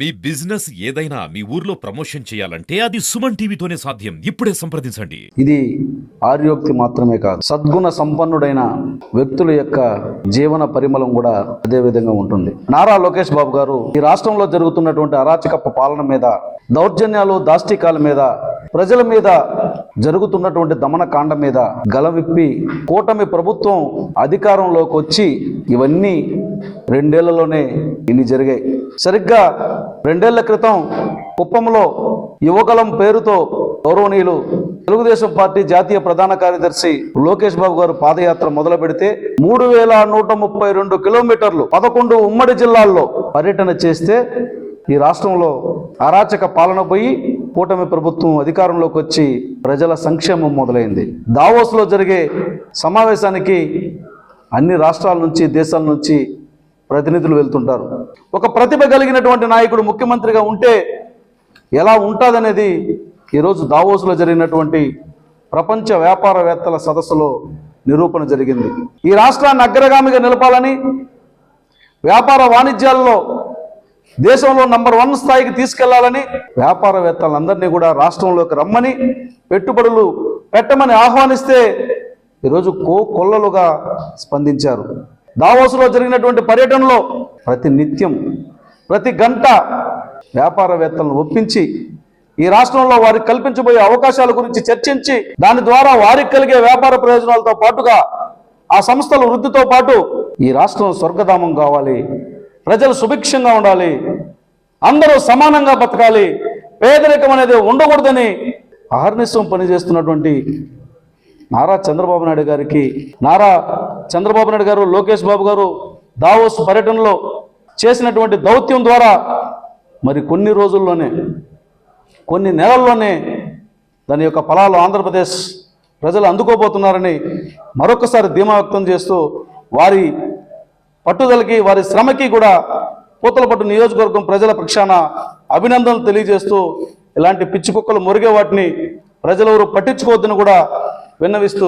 మీ business ఏదైనా మీ ఊర్లో promotion చేయాలంటే అది సుమన్ టీవీతోనే సాధ్యం. ఇప్పుడే సంప్రదించండి. ఇది ఆర్యోక్తి మాత్రమే కాదు, సద్గుణ సంపన్నుడైన వ్యక్తుల యొక్క జీవన పరిమళం కూడా అదే విధంగా ఉంటుంది. నారా లోకేష్ బాబు గారు ఈ రాష్ట్రంలో జరుగుతున్నటువంటి అరాచకపు పాలన మీద, దౌర్జన్యాలు దాష్టికాల మీద, ప్రజల మీద జరుగుతున్నటువంటి దమనకాండ మీద గలవిప్పి కూటమి ప్రభుత్వం అధికారంలోకి వచ్చి ఇవన్నీ 2 ఏళ్లలోనే ఇన్ని జరిగాయి. సరిగ్గా 2 ఏళ్ల క్రితం కుప్పంలో యువగలం పేరుతో గౌరవనీయులు తెలుగుదేశం పార్టీ జాతీయ ప్రధాన కార్యదర్శి లోకేష్ బాబు గారు పాదయాత్ర మొదలు పెడితే 3132 కిలోమీటర్లు 11 ఉమ్మడి జిల్లాల్లో పర్యటన చేస్తే ఈ రాష్ట్రంలో అరాచక పాలన పోయి కూటమి ప్రభుత్వం అధికారంలోకి వచ్చి ప్రజల సంక్షేమం మొదలైంది. దావోస్లో జరిగే సమావేశానికి అన్ని రాష్ట్రాల నుంచి, దేశాల నుంచి ప్రతినిధులు వెళ్తుంటారు. ఒక ప్రతిభ కలిగినటువంటి నాయకుడు ముఖ్యమంత్రిగా ఉంటే ఎలా ఉంటుందనేది ఈరోజు దావోస్లో జరిగినటువంటి ప్రపంచ వ్యాపారవేత్తల సదస్సులో నిరూపణ జరిగింది. ఈ రాష్ట్రాన్ని అగ్రగామిగా నిలపాలని, వ్యాపార వాణిజ్యాల్లో దేశంలో నంబర్ 1 స్థాయికి తీసుకెళ్లాలని వ్యాపారవేత్తలందరినీ కూడా రాష్ట్రంలోకి రమ్మని, పెట్టుబడులు పెట్టమని ఆహ్వానిస్తే ఈరోజు కొల్లలుగా స్పందించారు. దావోస్లో జరిగినటువంటి పర్యటనలో ప్రతి నిత్యం, ప్రతి గంట వ్యాపారవేత్తలను ఒప్పించి ఈ రాష్ట్రంలో వారికి కల్పించబోయే అవకాశాల గురించి చర్చించి, దాని ద్వారా వారికి కలిగే వ్యాపార ప్రయోజనాలతో పాటుగా ఆ సంస్థల వృద్ధితో పాటు ఈ రాష్ట్రం స్వర్గధామం కావాలి, ప్రజలు సుభిక్షంగా ఉండాలి, అందరూ సమానంగా బతకాలి, పేదరికం అనేది ఉండకూడదని అహర్నిశం పనిచేస్తున్నటువంటి నారా చంద్రబాబు నాయుడు గారు, లోకేష్ బాబు గారు దావోస్ పర్యటనలో చేసినటువంటి దౌత్యం ద్వారా మరి కొన్ని రోజుల్లోనే, కొన్ని నెలల్లోనే దాని యొక్క ఫలాలు ఆంధ్రప్రదేశ్ ప్రజలు అందుకోబోతున్నారని మరొకసారి ధీమా వ్యక్తం చేస్తూ, వారి పట్టుదలకి, వారి శ్రమకి కూడా పూతలపట్టు నియోజకవర్గం ప్రజల పక్షాన అభినందనలు తెలియజేస్తూ, ఇలాంటి పిచ్చి కుక్కలు మురిగే వాటిని ప్రజలెవరూ పట్టించుకోవద్దని కూడా విన్నవిస్తూ